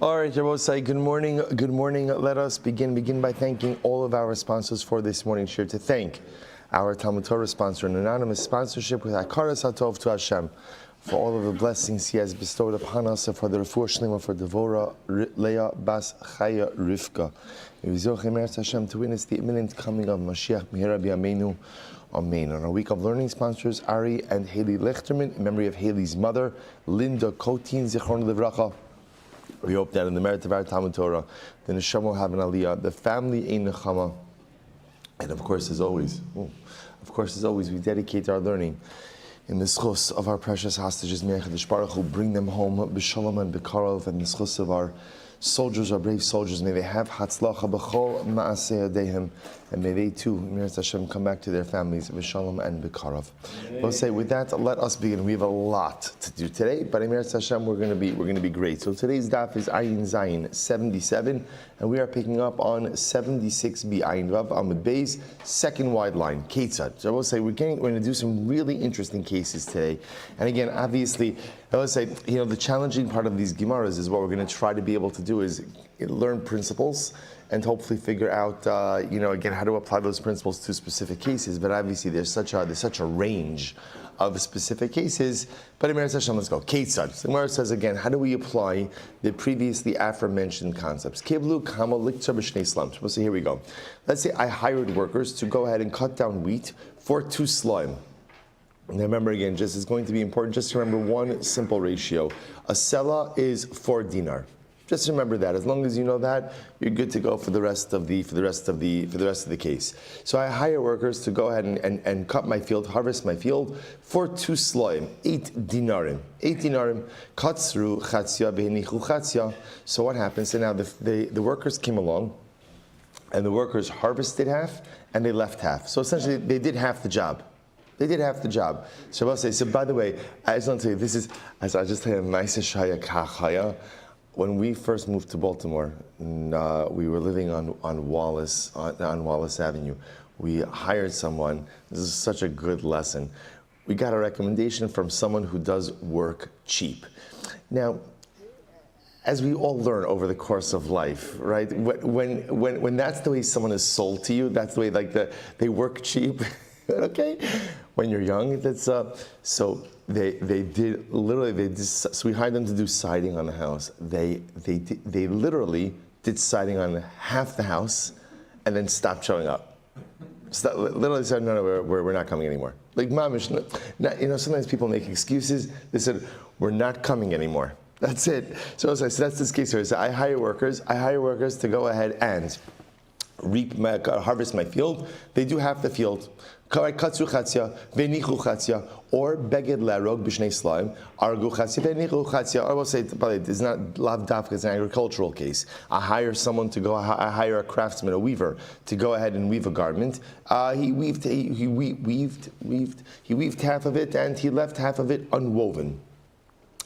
All right, Rabbi, good morning. Good morning. Let us begin by thanking all of our sponsors for this morning's share. To thank our Talmud Torah sponsor, an anonymous sponsorship with Hakaras HaTov to Hashem, for all of the blessings He has bestowed upon us, and for the refuah shlema for Devora Leah Bas Chaya Rivka. It was Yochim Eretz Hashem to witness the imminent coming of Mashiach Mihera B'Yameinu. Amen. On our week of learning, sponsors Ari and Haley Lechterman, in memory of Haley's mother, Linda Kotin Zichron Livracha. We hope that in the merit of our Talmud Torah, the Neshama will have an aliyah, the family ein nechama, and of course, as always, we dedicate our learning in the schus of our precious hostages, May HaKadosh Baruch Hu bring them home b'shalom and b'karov, and the schus of our soldiers, our brave soldiers, may they have hatzlacha b'chol ma'aseh yadehem, and may they too, Meretz Hashem, come back to their families b'shalom and b'karov. We'll say with that, let us begin. We have a lot to do today, but Meretz Hashem, we're going to be great. So today's daf is Ayin Zayin 77, and we are picking up on 76b Ayin Vav Amud Beis, second wide line, Ketzad. So I will say we're going to do some really interesting cases today, and again, obviously, I will say, the challenging part of these Gemaras is what we're going to try to be able to do is learn principles and hopefully figure out, again, how to apply those principles to specific cases. But obviously, there's such a range of specific cases. But in Meretz Hashem, let's go. Ketzad. So the Gemara says again, how do we apply the previously aforementioned concepts? Kiblu kama liktzar b'shnei slime. So here we go. Let's say I hired workers to go ahead and cut down wheat for 2 slime. And remember again, it's going to be important just to remember one simple ratio. A sela is 4 dinar. Just remember that. As long as you know that, you're good to go for the rest of the case. So I hire workers to go ahead and cut my field, harvest my field for 2 sloim, 8 dinarim. 8 dinarim, katzru chatzia behenichu chatzia. So what happens? So now the workers came along, and the workers harvested half and they left half. So essentially, they did half the job. So I'll say, so by the way, I just want to tell you, this is, as I just tell you, nice shaya kachaya. When we first moved to Baltimore, we were living on Wallace Avenue. We hired someone. This is such a good lesson. We got a recommendation from someone who does work cheap. Now, as we all learn over the course of life, right? When that's the way someone is sold to you, that's the way they work cheap. Okay, when you're young, that's so they did literally so we hired them to do siding on the house. They literally did siding on half the house, and then stopped showing up. Literally said, no, we're not coming anymore. Like mamish, sometimes people make excuses. They said we're not coming anymore. That's it. So that's this case here. So I hire workers to go ahead and harvest my field. They do half the field. Katsu chatzia, venichu chatzia, or beged larog b'shnei slime, argu chatzia, venichu chatzia. I will say, but it's not lav dafka, it's an agricultural case. I hire someone to go, I hire a craftsman, a weaver, to go ahead and weave a garment. He weaved half of it, and he left half of it unwoven.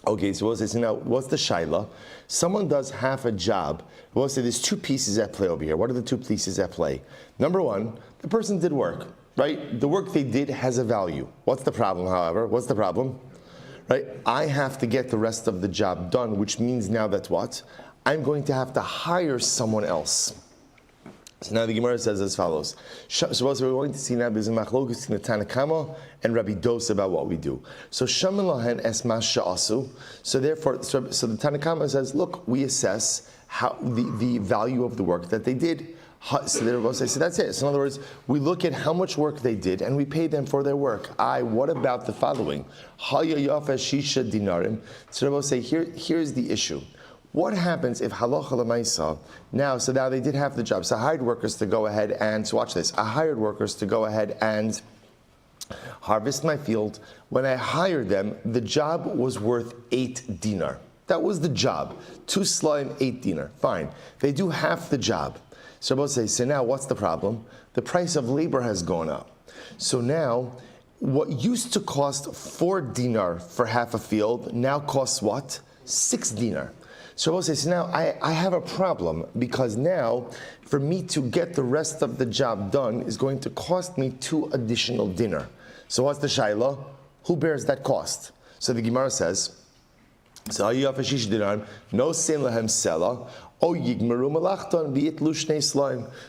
Okay, so we'll say, so now, what's the shaila? Someone does half a job. We'll say there's 2 pieces at play over here. What are the 2 pieces at play? Number 1, the person did work, right? The work they did has a value. What's the problem, however? What's the problem? Right? I have to get the rest of the job done, which means now that what? I'm going to have to hire someone else. So now the Gemara says as follows. So we're going to see now there's a machlokus in the Tanna Kama and Rabbi Dos about what we do. So Shaman Lahen es mas sha'asu. So therefore, so the Tanna Kama says, look, we assess how the value of the work that they did. So they're both say, so that's it. So in other words, we look at how much work they did and we pay them for their work. What about the following? Haya yafa shisha dinarim. So they both say, here's the issue. What happens if halacha l'maisa, now they did half the job. So I hired workers to go ahead and, so watch this, I hired workers to go ahead and harvest my field. When I hired them, the job was worth 8 dinar. That was the job. 2 slime, 8 dinar. Fine. They do half the job. So both say, so now what's the problem? The price of labor has gone up. So now, what used to cost 4 dinar for half a field now costs what? 6 dinar. So I will say, so now I have a problem because now for me to get the rest of the job done is going to cost me 2 additional dinar. So what's the shaila? Who bears that cost? So the Gemara says, So no sin lahem sela.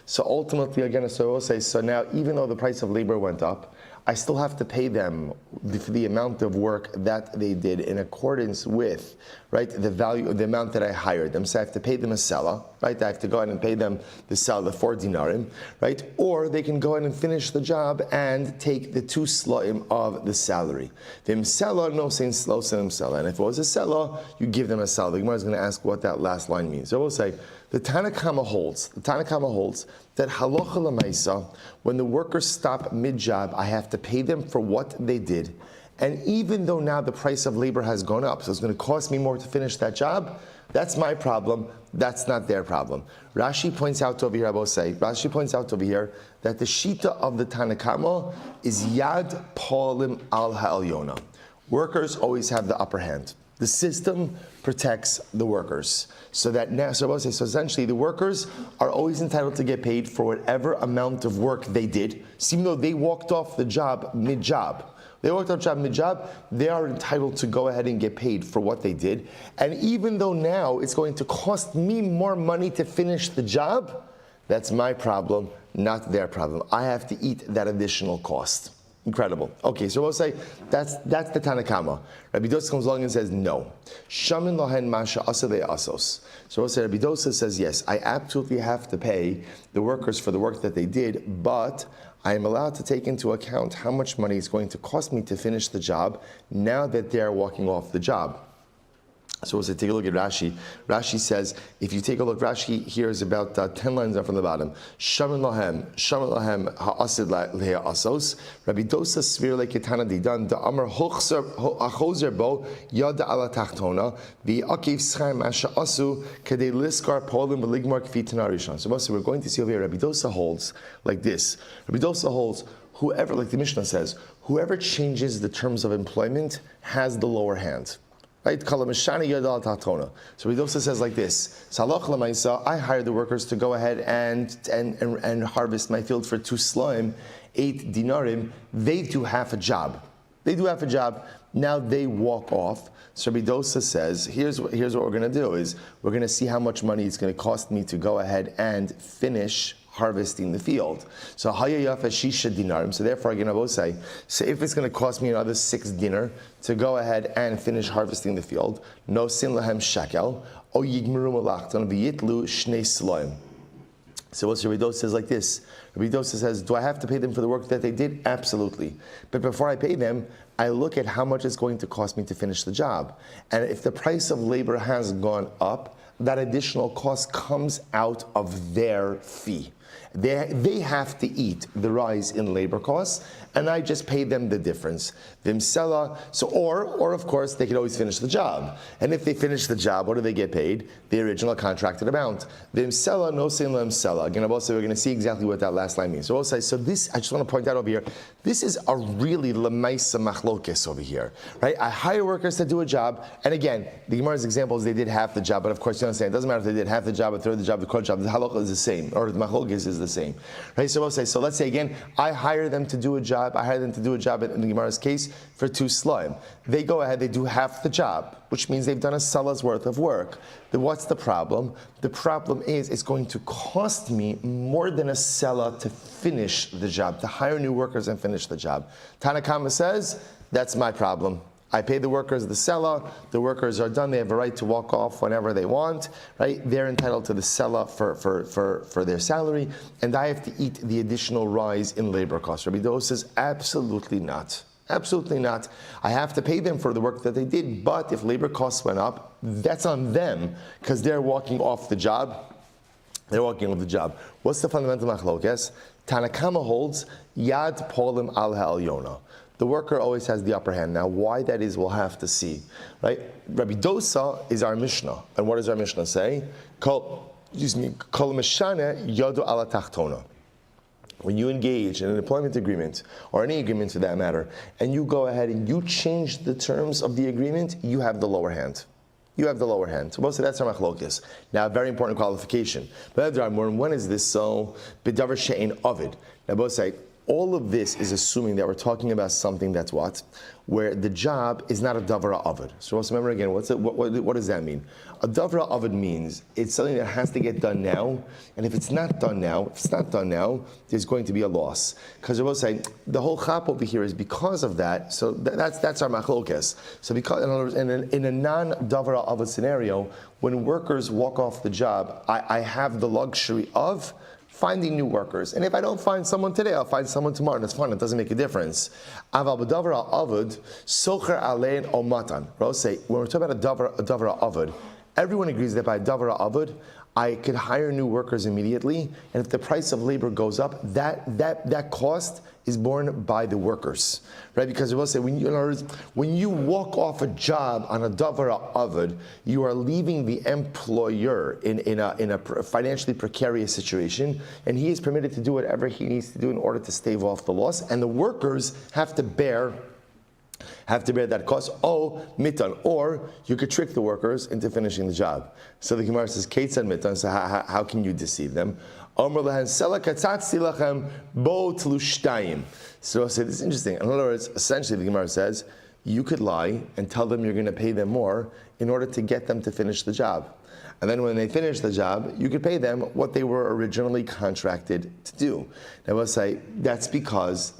So ultimately, again, so I will say, so now even though the price of labor went up, I still have to pay them for the amount of work that they did in accordance with, right, the value of the amount that I hired them. So I have to pay them a sela, right? I have to go ahead and pay them the sela, the 4 dinarim, right? Or they can go ahead and finish the job and take the 2 slaim of the salary. Vim sela, no saying slow sim sela. And if it was a sela, you give them a sela. The Gemara is going to ask what that last line means. So we'll say, the Tanakama holds that halacha l'maisa, when the workers stop mid-job, I have to pay them for what they did. And even though now the price of labor has gone up, so it's going to cost me more to finish that job, that's my problem, that's not their problem. Rashi points out over here, Rashi points out over here that the shita of the Tanakama is yad polim al ha'elyona. Workers always have the upper hand. The system protects the workers. So that now, so essentially the workers are always entitled to get paid for whatever amount of work they did. So even though they walked off the job mid-job, they are entitled to go ahead and get paid for what they did. And even though now it's going to cost me more money to finish the job, that's my problem, not their problem. I have to eat that additional cost. Incredible. Okay, so we'll say that's the Tanakama. Rabbi Dosa comes along and says no. Shamin lohen masha asale asos. So we'll say Rabbi Dosa says yes. I absolutely have to pay the workers for the work that they did, but I am allowed to take into account how much money it's going to cost me to finish the job now that they are walking off the job. So we'll say, take a look at Rashi. Rashi says, if you take a look, Rashi here is about 10 lines up from the bottom. Shaman lahem ha'asid leha asos. Rabbi Dosa svir leketana didan da'amar hochzer bo yada ala tachtona v'akiv schayim asha asu kedei liskar polim b'ligmar kfi tanarishon. So we're going to see over here, Rabbi Dosa holds like this. Rabbi Dosa holds, whoever, like the Mishnah says, whoever changes the terms of employment has the lower hand. Right? So Ridosa says like this: Salach l'maisa, I hire the workers to go ahead and harvest my field for 2 slaim, 8 dinarim. They do half a job. Now they walk off. So Ridosa says, here's what we're going to do is we're going to see how much money it's going to cost me to go ahead and finish harvesting the field. So hayayafa shisha dinarim. So therefore, again, I will say, so if it's going to cost me another 6 dinar to go ahead and finish harvesting the field, no sin lahem shekel, o yigmeru malachton v'yitlu shnei slaim. So what Rabbi Dosa says like this. Rabbi Dosa says, do I have to pay them for the work that they did? Absolutely. But before I pay them, I look at how much it's going to cost me to finish the job. And if the price of labor has gone up, that additional cost comes out of their fee. They have to eat the rise in labor costs, and I just pay them the difference. Vimsela, so or of course they can always finish the job. And if they finish the job, what do they get paid? The original contracted amount. Vimsela no sin lemsela. Again, we're going to see exactly what that last line means. So we'll say, so this, I just want to point out over here, this is a really lemaisa machlokes over here, right? I hire workers to do a job, and again, the Gemara's example is they did half the job, but of course you understand, it doesn't matter if they did half the job, a third of the job, the quarter job, the halakha is the same, or the machlokes is the same, right? So we'll say, so let's say again, I hire them to do a job, in the Gemara's case for 2 slaim. They go ahead, they do half the job, which means they've done a sala's worth of work. Then what's the problem? The problem is it's going to cost me more than a sela to finish the job, to hire new workers and finish the job. Tanakama says, that's my problem. I pay the workers the sela, the workers are done, they have a right to walk off whenever they want, right? They're entitled to the sela for their salary, and I have to eat the additional rise in labor costs. Rabbi Dosa says, absolutely not. Absolutely not. I have to pay them for the work that they did, but if labor costs went up, that's on them, because they're walking off the job. What's the fundamental machlokes? Tanakama holds, yad polim al ha'elyona. The worker always has the upper hand. Now, why that is, we'll have to see. Right? Rabbi Dosa is our Mishnah. And what does our Mishnah say? Kol meshane yodu ala tachtona. When you engage in an employment agreement, or any agreement for that matter, and you go ahead and you change the terms of the agreement, you have the lower hand. You have the lower hand. So most of that's our machlokes. Now, a very important qualification. But when is this so? B'davar she'ein ovid. Now, both say, all of this is assuming that we're talking about something that's what? Where the job is not a davra avad. So let's remember again, what does that mean? A davra avad means it's something that has to get done now, and if it's not done now, there's going to be a loss. Because we'll say the whole chap over here is because of that. So that's our machlokes. So because in other words, in a non-davra avad scenario, when workers walk off the job, I have the luxury of finding new workers. And if I don't find someone today, I'll find someone tomorrow, and it's fine, it doesn't make a difference. Aval b'davra avod, socher alein o matan. Say, when we're talking about a davra avod, everyone agrees that by davra avod, I could hire new workers immediately, and if the price of labor goes up, that cost is borne by the workers, right? Because we will say when you walk off a job on a davara avod, you are leaving the employer in a financially precarious situation, and he is permitted to do whatever he needs to do in order to stave off the loss, and the workers have to bear that cost. Oh, mitan, or you could trick the workers into finishing the job. So the Gemara says, Kates and mitan. So how can you deceive them? So this is interesting. In other words, essentially the Gemara says, you could lie and tell them you're going to pay them more in order to get them to finish the job. And then when they finish the job, you could pay them what they were originally contracted to do. Now we'll say that's because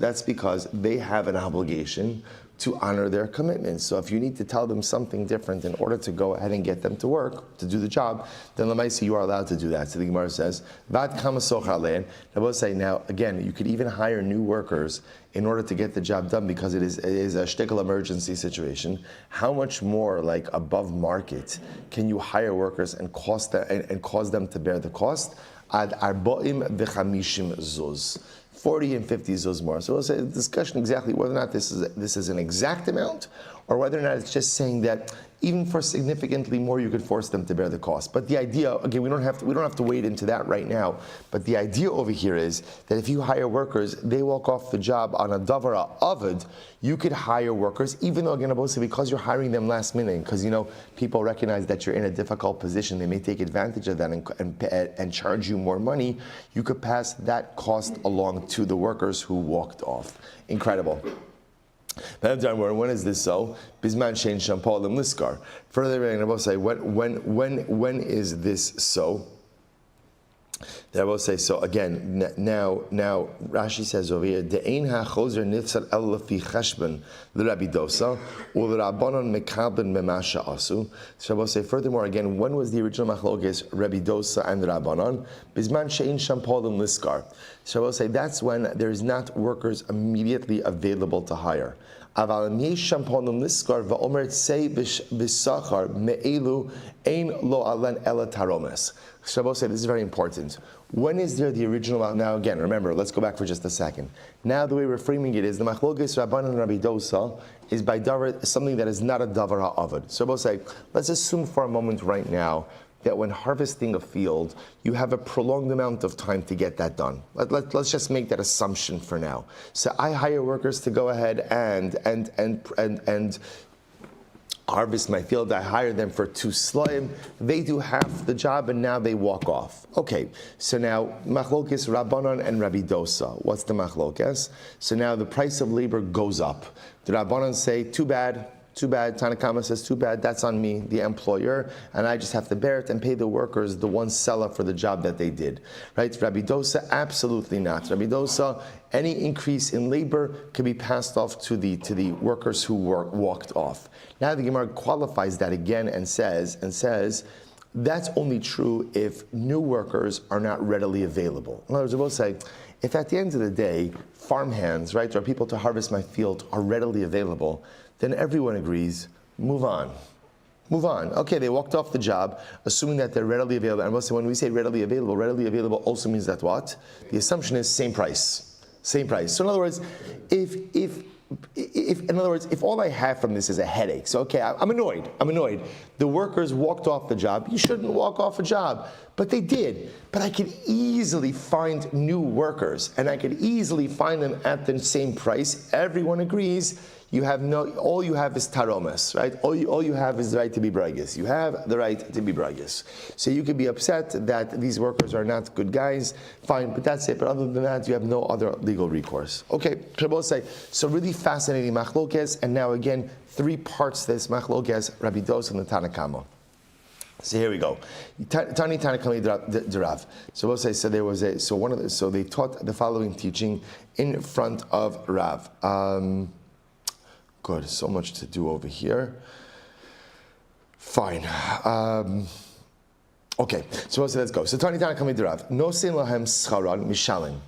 they have an obligation to honor their commitments. So if you need to tell them something different in order to go ahead and get them to work, to do the job, then Lamaisi, you are allowed to do that. So the Gemara says, Vat kama sochalein. Now we'll say, now again, you could even hire new workers in order to get the job done because it is a shtickle emergency situation. How much more, like above market, can you hire workers and cause them to bear the cost? Ad arboim v'chamishim zuz. 40 and 50 zuz more. So we'll say the discussion exactly whether or not this is an exact amount, or whether or not it's just saying that even for significantly more, you could force them to bear the cost. But the idea, again, we don't have to wade into that right now. But the idea over here is that if you hire workers, they walk off the job on a davara avod, you could hire workers, even though, again, because you're hiring them last minute, because people recognize that you're in a difficult position, they may take advantage of that and charge you more money. You could pass that cost along to the workers who walked off. Incredible. When is this so? Bisman shein shampalim liskar. Further, we're going to say when is this so? They will say so again. Now Rashi says over here, De'ein ha'chozer nifsar el lefi cheshbon l'Rabbi Dosa u'l'Rabbanon mekabel memasha asu. So I will say furthermore again, when was the original machlokes Rabbi Dosa and the Rabbanon? Bisman shein shampalim liskar. So I will say that's when there is not workers immediately available to hire. Aval yesh shampalim liskar va'omer tzei b'sachar me'elu ein lo alen ela taromes. So I will say this is very important. When is there the original? Now again, remember, let's go back for just a second. Now the way we're framing it is the machlokes Rabbanan and Rabbi Dosa is by davar, something that is not a davar ha'avad. So I will say, let's assume for a moment right now that when harvesting a field, you have a prolonged amount of time to get that done. Let's just make that assumption for now. So I hire workers to go ahead and harvest my field. I hire them for 2 slaim. They do half the job and now they walk off. Okay, so now machlokes Rabbanon and Rabbi Dosa. What's the machlokes? So now the price of labor goes up. The Rabbanon say, too bad. Tanakama says, too bad, that's on me, the employer, and I just have to bear it and pay the workers the one seller for the job that they did. Right? Rabbi Dosa, absolutely not. Rabbi Dosa, any increase in labor can be passed off to the workers who walked off. Now the Gemara qualifies that again and says, that's only true if new workers are not readily available. In other words, we'll say, if at the end of the day, farmhands, right, or people to harvest my field are readily available, then everyone agrees, move on. Okay, they walked off the job, assuming that they're readily available. And when we say readily available also means that what? The assumption is same price. So in other words, if all I have from this is a headache, so okay, I'm annoyed. The workers walked off the job. You shouldn't walk off a job, but they did. But I could easily find new workers, and I could easily find them at the same price. Everyone agrees. you have all you have is taromas, right? All you have is the right to be bragis. You have the right to be bragis. So you could be upset that these workers are not good guys, fine, but that's it. But other than that, you have no other legal recourse. Okay, so really fascinating machlokes, and now again, 3 parts to this machlokes, Rabbi Dos and the Tanakama. So here we go. Tani Tanakami Derav. So we'll say so. There was so they taught the following teaching in front of Rav. Good. So much to do over here. Fine. Okay. So we'll say let's go. So Tani Tanakami Derav. No sin lahem scharan mishalim.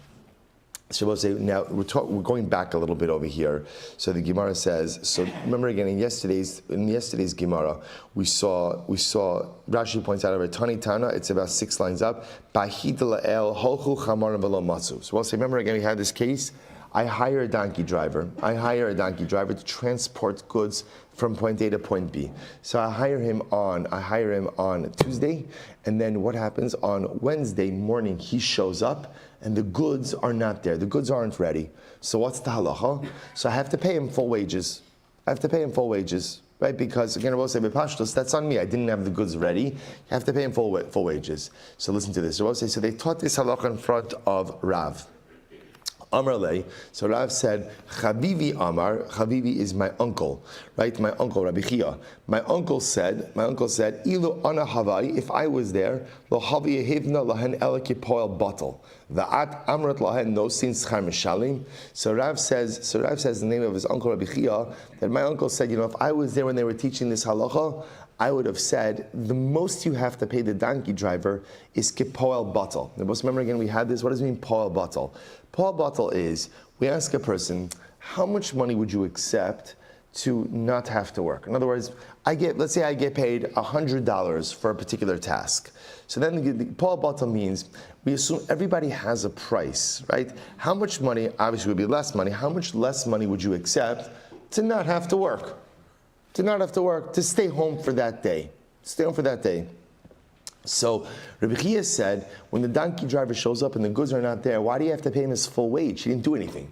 So we'll say now we're going back a little bit over here. So the Gemara says. So remember again in yesterday's Gemara we saw Rashi points out over Tani Tana. It's about 6 lines up. Bahidla el holchu chamar v'lo matzu. So we'll say remember again we had this case. I hire a donkey driver to transport goods from point A to point B. So I hire him on Tuesday, and then what happens on Wednesday morning? He shows up, and the goods are not there. The goods aren't ready. So what's the halacha? So I have to pay him full wages. Right? Because again, I will say, that's on me. I didn't have the goods ready. You have to pay him full wages. So listen to this. So they taught this halacha in front of Rav. Amarle, so Rav said, Chavivi Amar, Chavivi is my uncle, right? My uncle, Rabbi Chia. My uncle said, Ilu ana havai, if I was there, lo havi yehivna lahen elaki poel bottle. Va'at amrat lahen no sin schar mishalim. So Rav says the name of his uncle Rabbi Chia, that my uncle said, if I was there when they were teaching this halacha, I would have said, the most you have to pay the donkey driver is kipoel bottle. Remember again, we had this. What does it mean, poel bottle? Poel bottle is, we ask a person, how much money would you accept to not have to work? In other words, let's say I get paid $100 for a particular task. So then the poel bottle means, we assume everybody has a price, right? How much money, obviously would be less money, how much less money would you accept to not have to work? To stay home for that day. So Rabbi Chia said, when the donkey driver shows up and the goods are not there, why do you have to pay him his full wage? He didn't do anything.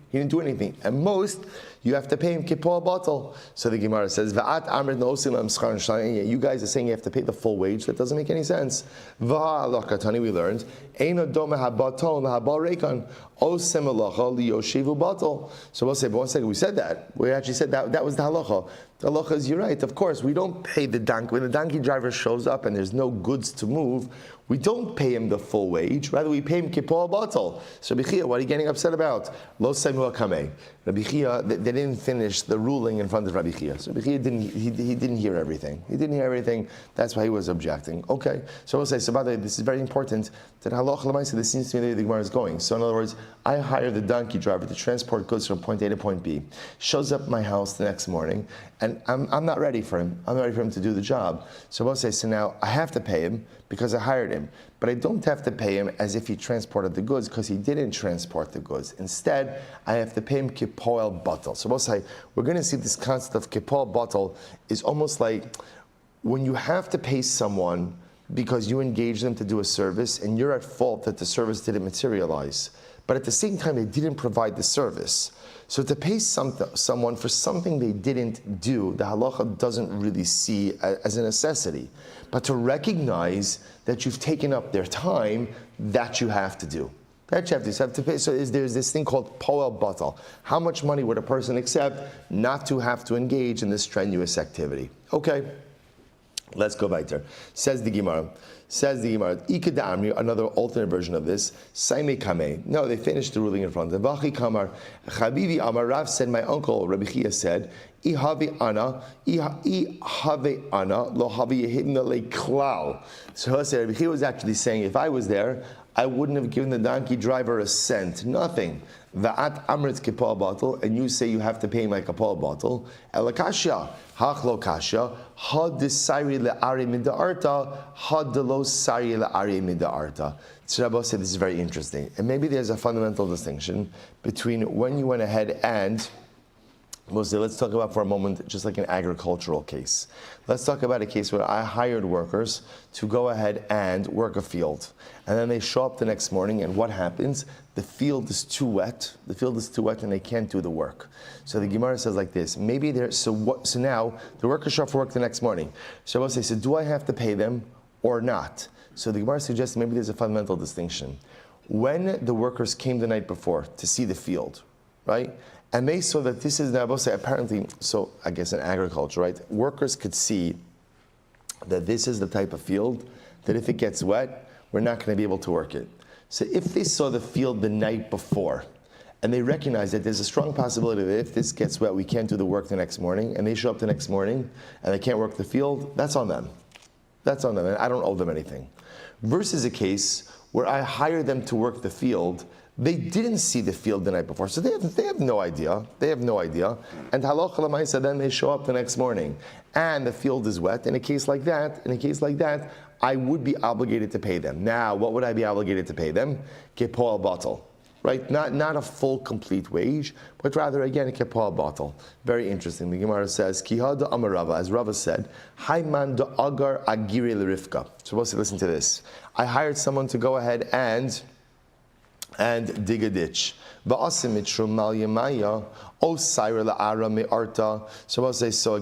At most, you have to pay him kippur bottle. So the Gemara says, Va'at amrit no osim l'mschar sh'layim. You guys are saying you have to pay the full wage. That doesn't make any sense. Va'alakatani, we learned, Eino dome habaton l'habal rekan osem alacha liyoshevu bottle. So we'll say, but one second, we said that. We actually said that was the halacha. The halacha is, you're right. Of course, we don't pay the donkey. When the donkey driver shows up and there's no goods to move, we don't pay him the full wage. Rather, we pay him kippur bottle. So Rabbi Chia, what are you getting upset about? Lo semu kamei. Rabbi Chia, they didn't finish the ruling in front of Rabbi Chia. So Rabbi Chia didn't hear everything. That's why he was objecting. Okay. So we'll say, so by the way, this is very important. That halacha l'maaseh, this seems to me that the Gemara is going. So in other words, I hire the donkey driver to transport goods from point A to point B. Shows up at my house the next morning, and I'm not ready for him. I'm not ready for him to do the job. So we'll say, so now I have to pay him because I hired him. But I don't have to pay him as if he transported the goods because he didn't transport the goods. Instead, I have to pay him kipoel bottle. So we'll say, we're going to see this concept of kipoel bottle is almost like when you have to pay someone because you engage them to do a service and you're at fault that the service didn't materialize. But at the same time, they didn't provide the service. So to pay someone for something they didn't do, the halacha doesn't really see as a necessity. But to recognize that you've taken up their time, that you have to do. That you have to pay. So there's this thing called poel bottle. How much money would a person accept not to have to engage in this strenuous activity? Okay. Let's go weiter. Says the Gemara. Ika Amri, another alternate version of this. Saime Kameh. No, they finished the ruling in front of them. Vachi Kamar. Chavivi Amar. Rav said, my uncle, Rabbi Chia said, Ihave ana, lo havi yehidna le klal. So Rabbi Chia was actually saying, if I was there, I wouldn't have given the donkey driver a cent, nothing. Va'at amrit kipol bottle, and you say you have to pay my kipol bottle. Elakashya, hachlo kasha, had the sari le'ari mid'arta, had the lo sari le'ari mid'arta. So Rabbi said this is very interesting, and maybe there's a fundamental distinction between when you went ahead and Mostly, let's talk about for a moment just like an agricultural case. Let's talk about a case where I hired workers to go ahead and work a field. And then they show up the next morning, and what happens? The field is too wet. The field is too wet and they can't do the work. So the Gemara says like this, maybe they're, so now the workers show up for work the next morning. So we'll say, so do I have to pay them or not? So the Gemara suggests maybe there's a fundamental distinction. When the workers came the night before to see the field, right? And they saw that this is now, apparently, so I guess in agriculture, right? Workers could see that this is the type of field that if it gets wet, we're not going to be able to work it. So if they saw the field the night before, and they recognize that there's a strong possibility that if this gets wet, we can't do the work the next morning, and they show up the next morning, and they can't work the field, that's on them. That's on them, and I don't owe them anything. Versus a case where I hire them to work the field, they didn't see the field the night before, so they have no idea. They have no idea. And halacha l'maisa, then they show up the next morning, and the field is wet. In a case like that, I would be obligated to pay them. Now, what would I be obligated to pay them? Kepoel bottle, right? Not a full, complete wage, but rather again a kepoel bottle. Very interesting. The Gemara says, Kihada Amar Rava, as Rava said, Hayman da agar agiri l'rivka. So we'll listen to this. I hired someone to go ahead and dig a ditch. So we'll say, so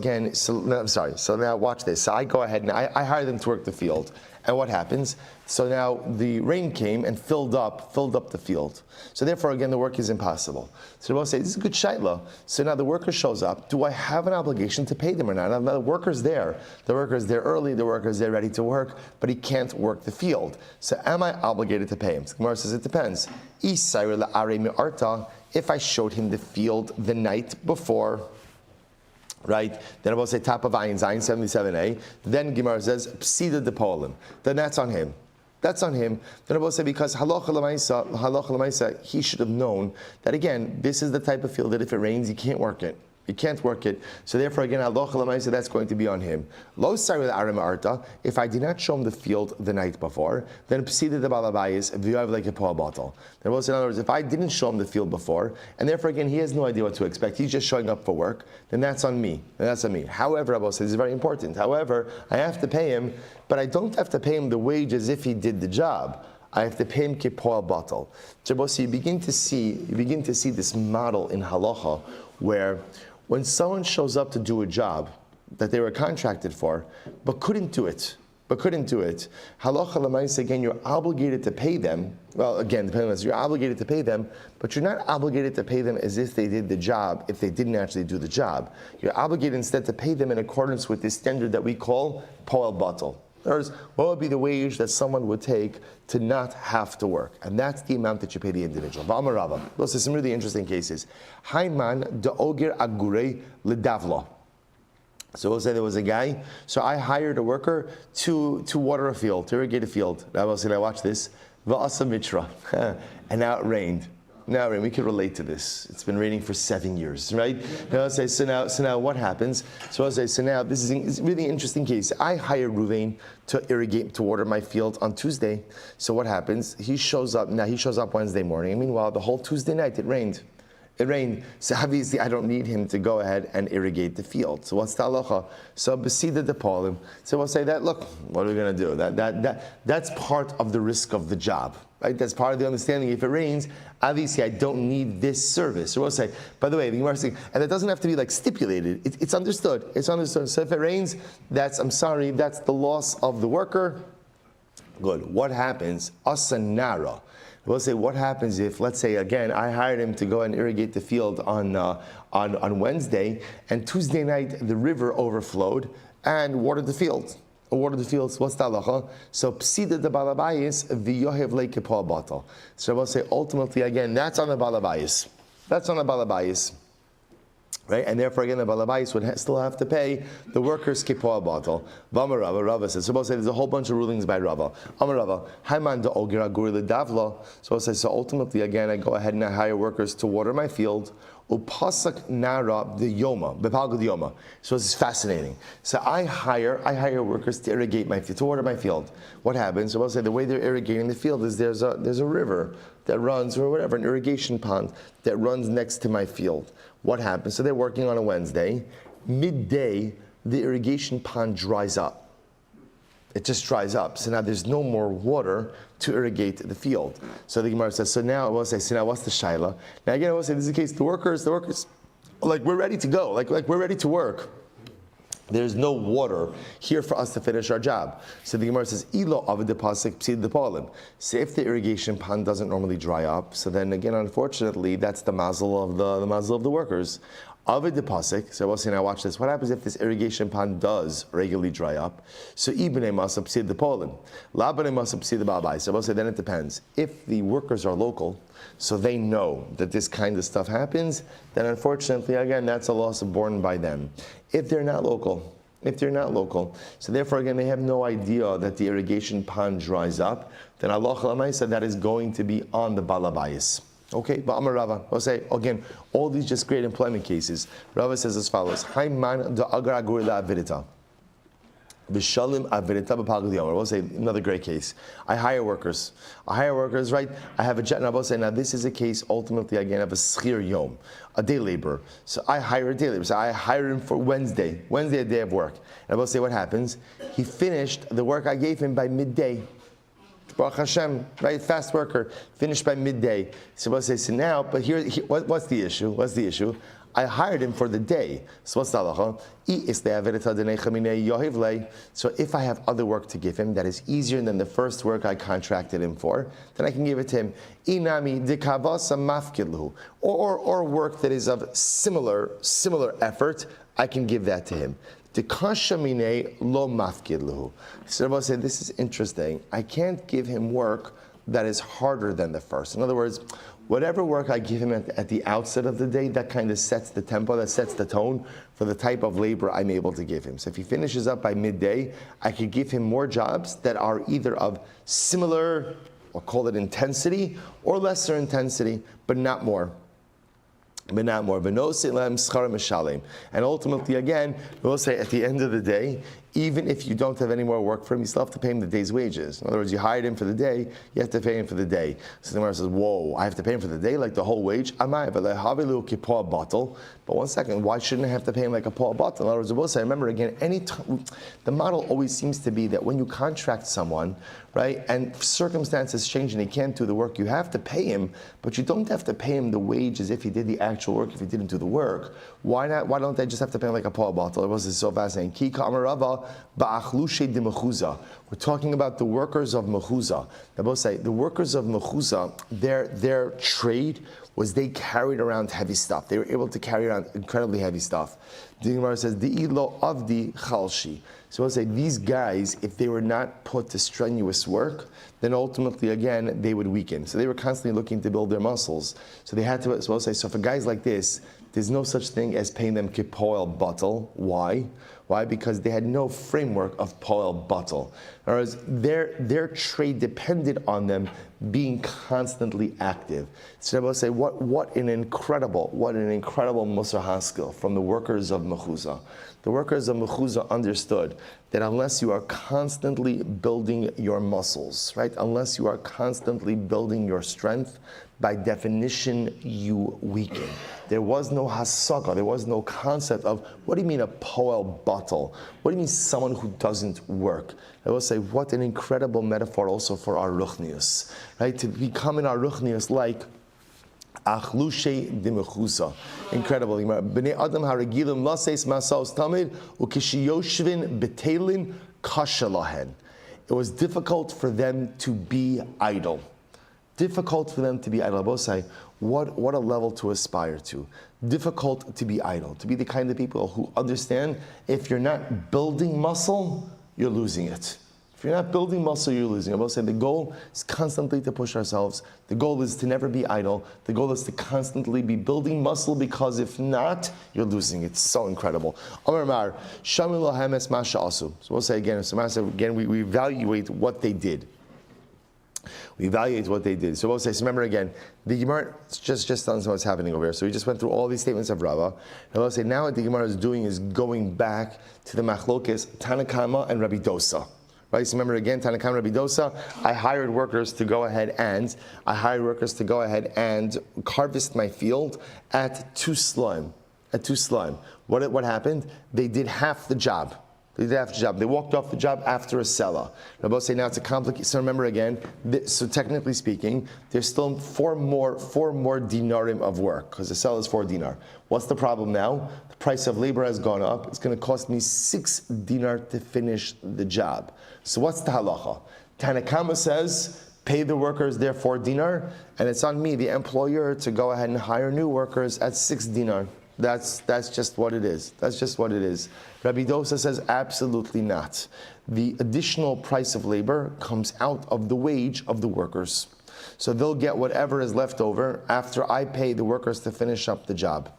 now watch this. So I go ahead and I hire them to work the field. And what happens? So now the rain came and filled up the field. So therefore, again, the work is impossible. So we'll say, this is a good shaila. So now the worker shows up. Do I have an obligation to pay them or not? Now the worker's there. The worker's there early. The worker's there ready to work, but he can't work the field. So am I obligated to pay him? So Gemara says it depends. If I showed him the field the night before, right? Then I will say top of Ayin Zayin 77a. Then Gemara says Psida de Polim. Then that's on him. That's on him. Then I will say because halacha l'maisa, he should have known that again, this is the type of field that if it rains, you can't work it. You can't work it. So therefore, again, halacha l'maisa, that's going to be on him. Lo sari l'arem arta. If I did not show him the field the night before, then psida de balabayis v'yav like a poa bottle. There was, in other words, if I didn't show him the field before, and therefore again he has no idea what to expect, he's just showing up for work, then that's on me. However, Abba says this is very important. However, I have to pay him, but I don't have to pay him the wage as if he did the job. I have to pay him kipoel bottle. So you begin to see this model in halacha where when someone shows up to do a job that they were contracted for, but couldn't do it, halacha l'maisa, again, you're obligated to pay them. Well, again, depending on this, you're obligated to pay them, but you're not obligated to pay them as if they did the job, if they didn't actually do the job. You're obligated instead to pay them in accordance with this standard that we call poel batal. In other words, what would be the wage that someone would take to not have to work? And that's the amount that you pay the individual. V'amar Rava. Those are some really interesting cases. Hayman de oger agurei ledavlo. So we'll say there was a guy, so I hired a worker to water a field, to irrigate a field. I will say, now watch this. V'asa mitra. And now it rained. Now, we can relate to this. It's been raining for 7 years, right? Now, I'll say, so now what happens? So I'll say, so now this is a really interesting case. I hire Ruvain to irrigate, to water my field on Tuesday. So what happens? He shows up Wednesday morning. And meanwhile, the whole Tuesday night, it rained. So obviously I don't need him to go ahead and irrigate the field. So what's the halacha? So besida de polim. So we'll say that, look, what are we going to do? That's part of the risk of the job. Right? That's part of the understanding. If it rains, obviously I don't need this service. So we'll say, by the way, the Gemara is saying, and it doesn't have to be like stipulated. It's understood. It's understood. So if it rains, that's the loss of the worker. Good. What happens? Asanara. We'll say, what happens if, let's say, again, I hired him to go and irrigate the field on Wednesday, and Tuesday night the river overflowed and watered the field. What's the halacha? So psida de balabayis v'yohev leikipol batal. So we'll say, ultimately, again, that's on the balabayis. Right? And therefore, again, the balabais would still have to pay the workers kipoa bottle. V'amar Rava, Rava says. So we'll say there's a whole bunch of rulings by Rava. Amar Rava, Hayman de ogira guri ledavla. So we'll say, so ultimately, again, I go ahead and I hire workers to water my field. upasak nara the Yoma, bepalgud Yoma. So this is fascinating. So I hire workers to irrigate my field, to water my field. What happens? So I'll say the way they're irrigating the field is there's a river that runs, or whatever, an irrigation pond that runs next to my field. What happens? So they're working on a Wednesday. Midday, the irrigation pond dries up. It just dries up. So now there's no more water to irrigate the field. So the Gemara says, so now what's the shaila? Now again, I will say this is the case. The workers, like we're ready to go. Like we're ready to work. There's no water here for us to finish our job. So the Gemara says, Ilo avidipasik psid depalim. So if the irrigation pond doesn't normally dry up, so then again, unfortunately, that's the mazel of the mazel of the workers. Avidipasik. So we'll see now. Watch this. What happens if this irrigation pond does regularly dry up? So ibnei masab psid depalim, labnei masab psid debabai. So we'll say then it depends. If the workers are local, so they know that this kind of stuff happens, then unfortunately, again, that's a loss borne by them. If they're not local, so therefore again, they have no idea that the irrigation pond dries up, then Allah Chalamaysa, that is going to be on the balabayis. Okay, but Amar Rava, I'll say again, all these just great employment cases. Rava says as follows: Hayman da agar agurila avidita. Vishalim avidita b'pagul yomer. We'll say another great case. I hire workers, right? I have a jet, and I will say now this is a case ultimately again of a schir yom, a day laborer. So I hire a day laborer. So I hire him for Wednesday a day of work. And I will say what happens? He finished the work I gave him by midday. Baruch Hashem, right? Fast worker, finished by midday. So we'll say, so now, but here what's the issue? I hired him for the day. So what's the halacha? So if I have other work to give him that is easier than the first work I contracted him for, then I can give it to him. Or work that is of similar effort, I can give that to him. So Rabbi said, this is interesting. I can't give him work that is harder than the first. In other words, whatever work I give him at the outset of the day, that kind of sets the tempo, that sets the tone for the type of labor I'm able to give him. So if he finishes up by midday, I could give him more jobs that are either of similar, or call it intensity, or lesser intensity, but not more. And ultimately, again, we'll say at the end of the day, even if you don't have any more work for him, you still have to pay him the day's wages. In other words, you hired him for the day, you have to pay him for the day. So the Gemara says, whoa, I have to pay him for the day, like the whole wage? But one second, why shouldn't I have to pay him like a paw bottle? In other words, we'll say, remember again, the model always seems to be that when you contract someone, right, and circumstances change and he can't do the work, you have to pay him, but you don't have to pay him the wage as if he did the actual work, if he didn't do the work. Why not? Why don't they just have to pay him like a paw bottle? It was so fascinating. We're talking about the workers of Mechuzah. They both say the workers of Mechuzah, their trade was they carried around heavy stuff. They were able to carry around incredibly heavy stuff. The Gemara says, "Di'ilo avdi chalshi." So we'll say these guys, if they were not put to strenuous work, then ultimately again they would weaken. So they were constantly looking to build their muscles. So they had to. So we'll say, so for guys like this, there's no such thing as paying them kipoil bottle. Why? Why? Because they had no framework of poil bottle. Whereas their trade depended on them being constantly active. So I will say, what an incredible Musar Haskell from the workers of Mechuzah. The workers of Mechuzah understood that unless you are constantly building your muscles, right? Unless you are constantly building your strength, by definition, you weaken. There was no hasaga, there was no concept of, what do you mean a poel bottle? What do you mean someone who doesn't work? I will say, what an incredible metaphor also for our ruchnius, right? To become in our ruchnius like Achlushe de Mechuzah. Incredible. Bnei Adam haragilim laseis masaos tamid ukishiyoshvin betelin kasha lahen. It was difficult for them to be idle. Difficult for them to be idle. Bosai, what a level to aspire to. Difficult to be idle. To be the kind of people who understand if you're not building muscle, you're losing it. If you're not building muscle, you're losing. I will say the goal is constantly to push ourselves. The goal is to never be idle. The goal is to constantly be building muscle, because if not, you're losing. It's so incredible. Amar Mar, Shamil Hames Masha Asu. So we'll say again, we evaluate what they did. We evaluate what they did. So we'll say, so remember again, the Gemara just telling us what's happening over here. So we just went through all these statements of Rava. And we'll say, now what the Gemara is doing is going back to the machlokes Tanakama and Rabbi Dosa. Right? So remember again, Tanakama Rabbi Dosa, I hired workers to go ahead and harvest my field at 2 slime. What happened? They did half the job. They walked off the job after a seller. Rabbi say now it's a complicated. So remember again. So technically speaking, there's still four more dinarim of work because the seller is 4 dinar. What's the problem now? The price of labor has gone up. It's going to cost me 6 dinar to finish the job. So what's the halacha? Tanakama says pay the workers their 4 dinar, and it's on me, the employer, to go ahead and hire new workers at 6 dinar. That's just what it is. Rabbi Dosa says absolutely not. The additional price of labor comes out of the wage of the workers. So they'll get whatever is left over after I pay the workers to finish up the job.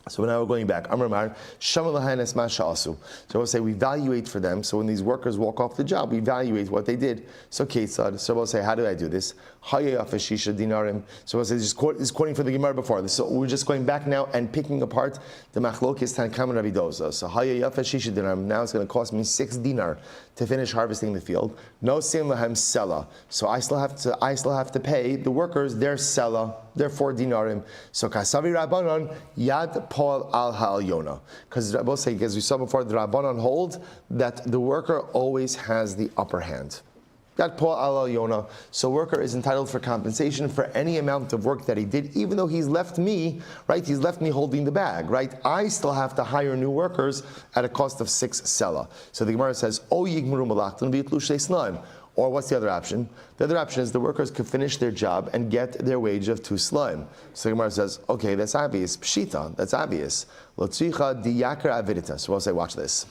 So now we're going back. Amar Mar, Shamal Ma Sha'asu. So we'll say we evaluate for them. So when these workers walk off the job, we evaluate what they did. So Ketzad. So we'll say, how do I do this? Hayayafashisha dinarim. So we'll say this is quoting for the Gemara before. So we're just going back now and picking apart the machlokes Tanakam and Rabbi Dosa. So Hayayafashisha dinarim. Now it's going to cost me 6 dinar to finish harvesting the field. No sim lahem sela. So I still have to pay the workers their sela, their 4 dinarim. So Kasavi Rabbanon Yad Paul al Ha'alyona. Because as we saw before, the Rabbanon hold that the worker always has the upper hand. Yad Paul al Ha'alyona. So worker is entitled for compensation for any amount of work that he did, even though he's left me, right? He's left me holding the bag, right? I still have to hire new workers at a cost of 6 sela. So the Gemara says, O yigmaru malachtan v'yitlu shnei. Or what's the other option? The other option is the workers could finish their job and get their wage of 2 slime. So the Gemara says, okay, that's obvious. Pshita, that's obvious. Lotzricha diyakar avidita. So we'll say, watch this.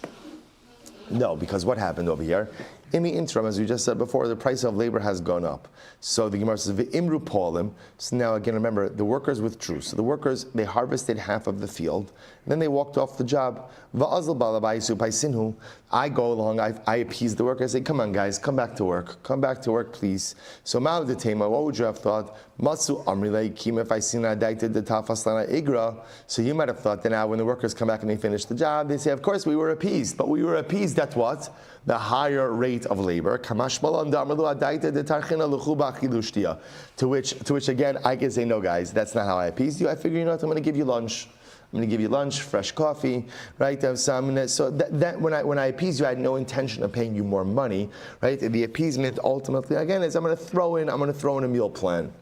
No, because what happened over here? In the interim, as we just said before, the price of labor has gone up. So the Gemara says, V'imru polim. So now again, remember, the workers withdrew. So the workers, they harvested half of the field, and then they walked off the job. Va'azal balabayisu paisinhu. I go along, I appease the workers, I say, come on guys, come back to work, please. So ma'al detema, what would you have thought? Matsu amrilei kim if I seen adaited the tafaslana igra. So you might have thought that now when the workers come back and they finish the job, they say, of course we were appeased, but we were appeased at what? The higher rate of labor. To which again, I can say, no guys, that's not how I appease you. I figure, you know what, I'm going to give you lunch. I'm going to give you lunch, fresh coffee, right? So that when I appease you, I had no intention of paying you more money, right? The appeasement ultimately, again, is I'm going to throw in a meal plan.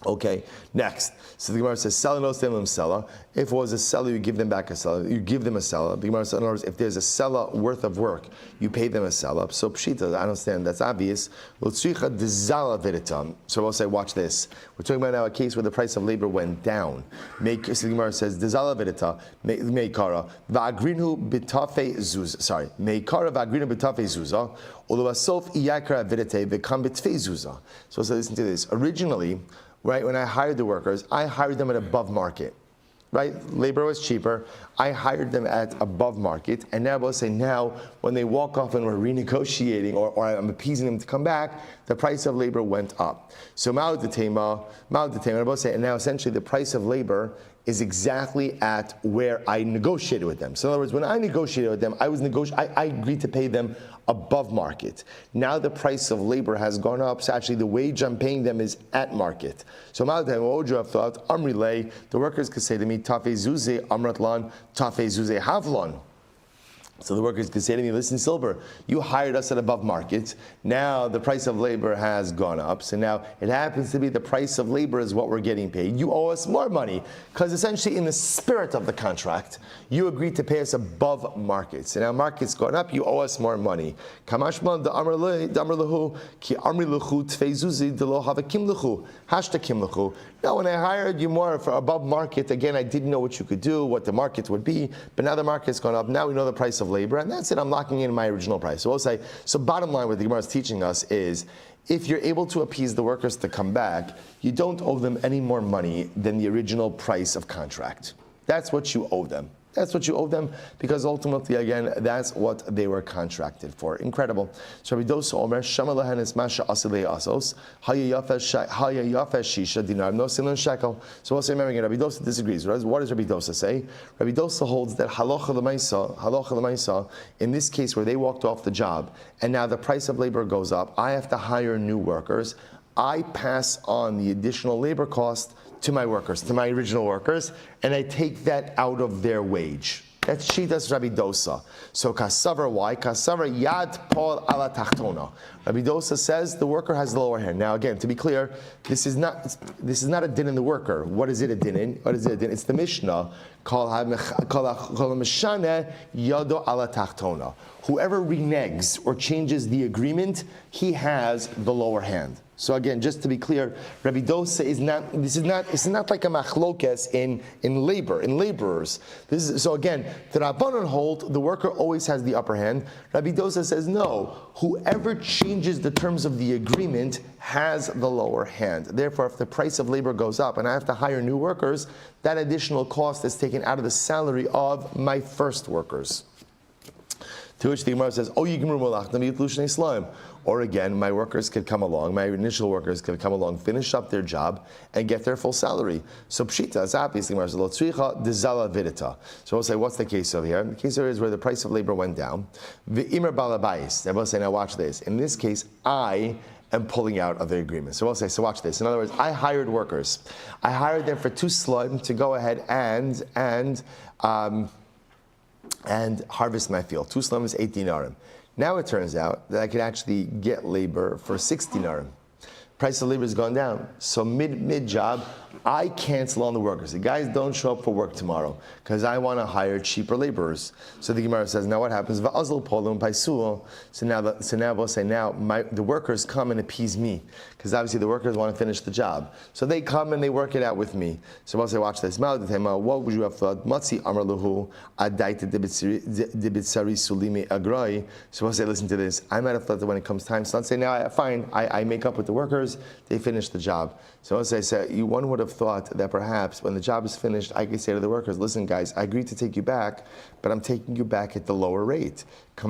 Okay, next. So the Gemara says, "Seller no stem seller." If it was a seller, you give them back a seller. You give them a seller. The Gemara says, in other words, if there's a seller worth of work, you pay them a seller. So pshita, I understand. That's obvious. So we'll say, watch this. We're talking about now a case where the price of labor went down. So the Gemara says, "Dezala vidita meikara va'agrinu bitafe zuz." Sorry, meikara va'agrinu bitafe zuza. Uluvasof iyakara vidite v'kam bitfe zuza. So listen to this. Originally, right, when I hired the workers, I hired them at above market. Right? Labor was cheaper. I hired them at above market. And now we'll say now, when they walk off and we're renegotiating or I'm appeasing them to come back, the price of labor went up. So Ma'al Detema, we'll say, and now essentially the price of labor is exactly at where I negotiated with them. So in other words, when I negotiated with them, I agreed to pay them above market. Now the price of labor has gone up, so actually the wage I'm paying them is at market. So what would you have thought? Amrilei, the workers could say to me, Tafe Zuze Amratlan, Tafe Zuze Havlon. So the workers could say to me, listen, Silber, you hired us at above market. Now the price of labor has gone up. So now it happens to be the price of labor is what we're getting paid. You owe us more money. Because essentially in the spirit of the contract, you agreed to pay us above market. So now market's gone up, you owe us more money. Kamashman the amr lahu ki amri luchu tfeizuzi de lo havakim luchu hashtakim luchu. Now when I hired you more for above market, again, I didn't know what you could do, what the market would be, but now the market's gone up. Now we know the price of labor, and that's it. I'm locking in my original price. So we'll say, so bottom line, what the Gemara is teaching us is, if you're able to appease the workers to come back, you don't owe them any more money than the original price of contract. That's what you owe them. That's what you owe them, because ultimately, again, that's what they were contracted for. Incredible. So Rabbi Dosa Omer, Shama lahen es masha asilei asos, haya yafesh shisha dinar no silon shekel. So we'll say, remember again, Rabbi Dosa disagrees. What does Rabbi Dosa say? Rabbi Dosa holds that halacha l'maisa, in this case where they walked off the job, and now the price of labor goes up, I have to hire new workers. I pass on the additional labor cost to my workers, to my original workers, and I take that out of their wage. That's Shitas Rabbi Dosa. So Kasavar, why? Kasavar Yad Paul ala Tachtona. Rabbi Dosa says the worker has the lower hand. Now again, to be clear, this is not a din in the worker. What is it a din in? What is it a din? It's the Mishnah. Kol Mishane Yado ala Tachtona. Whoever reneges or changes the agreement, he has the lower hand. So again, just to be clear, Rabbi Dosa is not like a machlokes in laborers. So again, the Rabbanon hold the worker always has the upper hand. Rabbi Dosa says no, whoever changes the terms of the agreement has the lower hand. Therefore, if the price of labor goes up and I have to hire new workers, that additional cost is taken out of the salary of my first workers. To which the Gemara says, "Oh, Yigmur Malachtam Yitlushnei Slaim." Or again, my workers could come along, my initial workers could come along, finish up their job, and get their full salary. So Pshita is obviously Gemara says, "Lo tzricha dezala vidita." So we'll say, what's the case over here? The case over here is where the price of labor went down. V'imer balabais. They will say, now watch this. In this case, I am pulling out of the agreement. So we'll say, so watch this. In other words, I hired workers. I hired them for 2 slime to go ahead and harvest my field. 2 slum is 8 dinarim. Now it turns out that I could actually get labor for 6 dinarim. Price of labor has gone down. So mid job, I cancel on the workers. The guys don't show up for work tomorrow because I want to hire cheaper laborers. So the Gemara says, now what happens? So now we'll say, the workers come and appease me because obviously the workers want to finish the job. So they come and they work it out with me. So we'll say, watch this. What would you have thought? So we'll say, listen to this. I might have thought that when it comes time, so let's say now, fine, I make up with the workers, they finish the job. So I'll say, one would have thought that perhaps when the job is finished, I could say to the workers, listen guys, I agreed to take you back, but I'm taking you back at the lower rate. The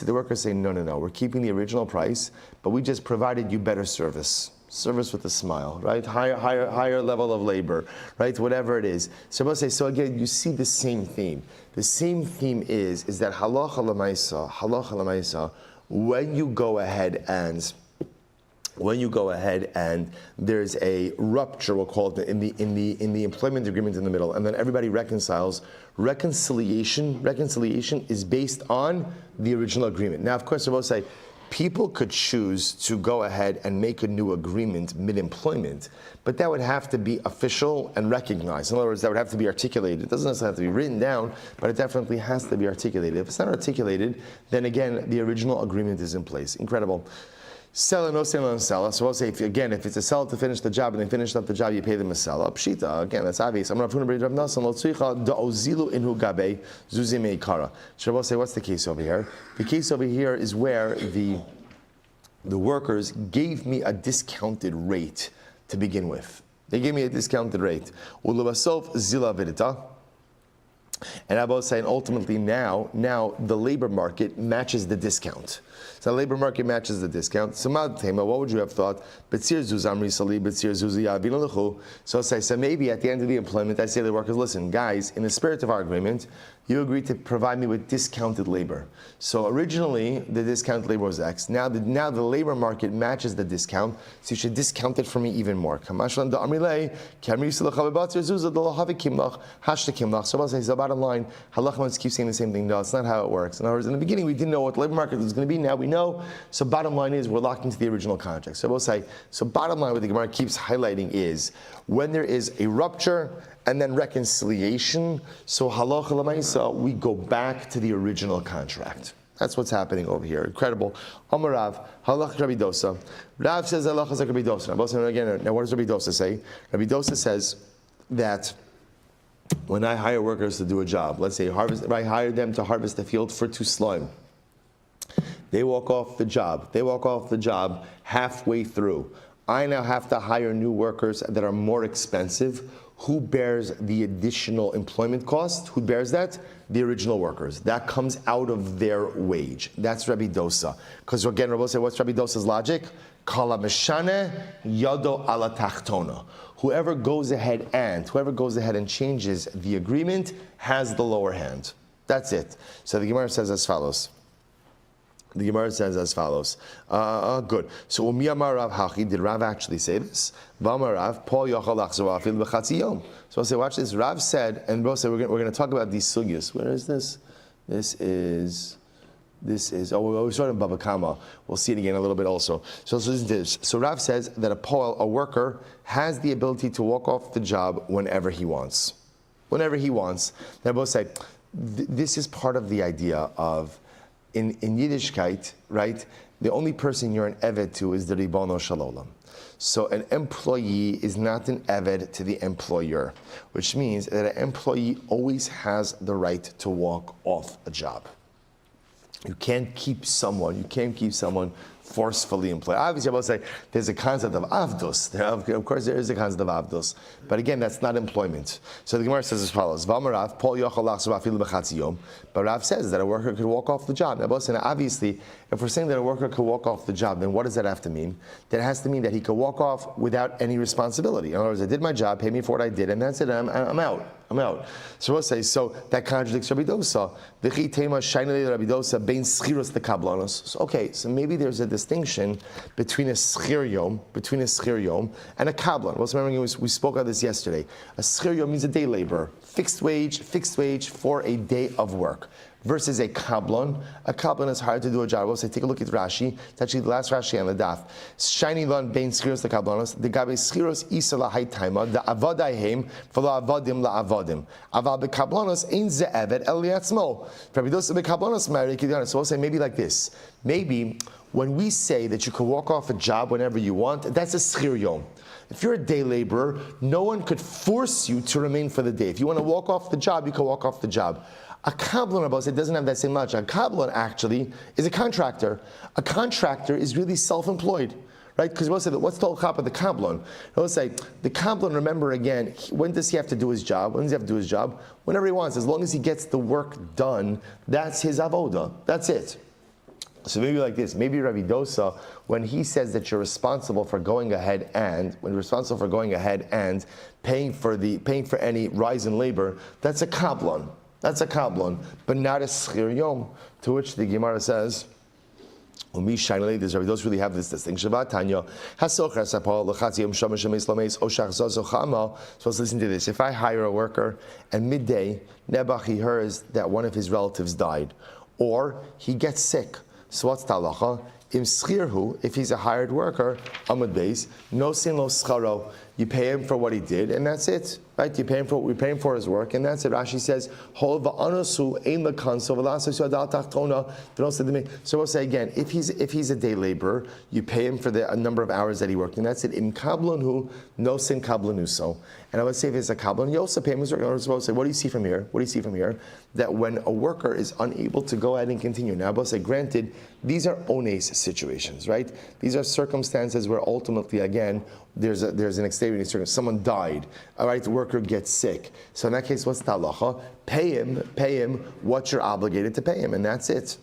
workers say, no, we're keeping the original price, but we just provided you better service. Service with a smile, right? Higher level of labor, right? Whatever it is. So we'll say, so again, you see the same theme. The same theme is that halacha l'maisa, when you go ahead and there's a rupture, we'll call it in the employment agreement in the middle, and then everybody reconciles. Reconciliation is based on the original agreement. Now, of course, I will say, people could choose to go ahead and make a new agreement mid-employment, but that would have to be official and recognized. In other words, that would have to be articulated. It doesn't necessarily have to be written down, but it definitely has to be articulated. If it's not articulated, then again, the original agreement is in place. Incredible. Seller, no seller, and seller. So we'll say, if it's a seller to finish the job and they finished up the job, you pay them a seller. Pshita, again, that's obvious. I'm going to put Rav Nasan, lo tzricha da'ozilu inhu gabe zuzi meikara. So we'll say, what's the case over here? The case over here is where the workers gave me a discounted rate to begin with. They gave me a discounted rate. Ulubasov zila vidita. And I will say, and ultimately now the labor market matches the discount. So the labor market matches the discount. So what would you have thought? So I say, so maybe at the end of the employment, I say to the workers, listen, guys, in the spirit of our agreement, you agreed to provide me with discounted labor. So originally, the discounted labor was X. Now the labor market matches the discount, so you should discount it for me even more. So I'll say, so bottom line, halachah keeps saying the same thing. No, it's not how it works. In other words, in the beginning, we didn't know what the labor market was going to be. Now we know. So bottom line is, we're locked into the original contract. So we'll say, so bottom line, what the Gemara keeps highlighting is, when there is a rupture and then reconciliation, so halacha l'maisa, we go back to the original contract. That's what's happening over here. Incredible. Amar Rav, halach Rabbi Dosa. Rav says halach is like Rabbi Dosa. Now what does Rabbi Dosa say? Rabbi Dosa says that when I hire workers to do a job, let's say I hire them to harvest the field for 2 slime. They walk off the job halfway through. I now have to hire new workers that are more expensive. Who bears the additional employment cost? Who bears that? The original workers. That comes out of their wage. That's Rabbi Dosa. Because again, Rabbi said, what's Rabbi Dosa's logic? Kala meshane yado ala tachtona. Whoever goes ahead and changes the agreement has the lower hand. That's it. So the Gemara says as follows. Good. So Umiyamar Rav Hachi, did Rav actually say this? V'amar Rav, Paul Yochal Achzor Afil B'chatzi Yom. So I'll say, watch this. Rav said, and Bro said, we're going to talk about these sugyas. Where is this? This is, we're starting in Bava Kama. We'll see it again a little bit also. So listen to this. So Rav says that a worker, has the ability to walk off the job whenever he wants. Whenever he wants. Now both say, this is part of the idea of, in Yiddishkeit, right, the only person you're an eved to is the Ribono Shel Olam. So an employee is not an eved to the employer, which means that an employee always has the right to walk off a job. You can't keep someone forcefully employed. Obviously, I will say there's a concept of avdus. Of course, there is a concept of avdus. But again, that's not employment. So the Gemara says as follows. But Rav says that a worker could walk off the job. Now, obviously, if we're saying that a worker could walk off the job, then what does that have to mean? That has to mean that he could walk off without any responsibility. In other words, I did my job, pay me for what I did, and that's it, I'm out. So we'll say, so that contradicts Rabbi Dosa. So okay, so maybe there's a distinction between a schir yom and a kablan. Well, remember we spoke about this yesterday. A schir yom means a day laborer, fixed wage for a day of work. Versus a kablan. A kablan is hired to do a job. We'll say, take a look at Rashi. It's actually the last Rashi on the daf. Shiny lan bein schiros the kablanos. The gabe schiros isa la haytaima. The avadayhem for la avadim la avadim. Avad the kablanos ein ze eved el yatzmo. Rabbi Dosa the kablanos ma'ari kidiana. So we'll say maybe like this. Maybe when we say that you can walk off a job whenever you want, that's a schir yom. If you're a day laborer, no one could force you to remain for the day. If you want to walk off the job, you can walk off the job. A kablan, Rabbi said, doesn't have that same logic. A kablan actually is a contractor. A contractor is really self-employed, right? Because we'll say, what's the whole chap of the kablan? We'll say, the kablan, remember again, when does he have to do his job? When does he have to do his job? Whenever he wants. As long as he gets the work done, that's his avoda. That's it. So maybe like this, maybe Rabbi Dosa, when he says that you're responsible for going ahead and paying for any rise in labor, that's a kablan. That's a kablan, but not a schir yom. To which the Gemara says, does Rabbi Dosa really have this distinction? So let's listen to this. If I hire a worker and midday, Nebuch, he hears that one of his relatives died, or he gets sick, so what's the halacha? Im schirhu, if he's a hired worker, amud beis, no sin lo scharo. You pay him for what he did, and that's it. Right? We pay him for his work, and that's it. Rashi says, so we'll say again, if he's a day laborer, you pay him for a number of hours that he worked, and that's it. Im kablanu, no sin kablanuso. And I would say if it's a kablan, you also pay him his work. We'll say, what do you see from here? That when a worker is unable to go ahead and continue. Now, we'll say, granted, these are ones situations, right? These are circumstances where ultimately, again, there's an extenuating circumstance. Someone died. All right, the worker gets sick. So in that case, what's the halacha? Pay him what you're obligated to pay him, and that's it.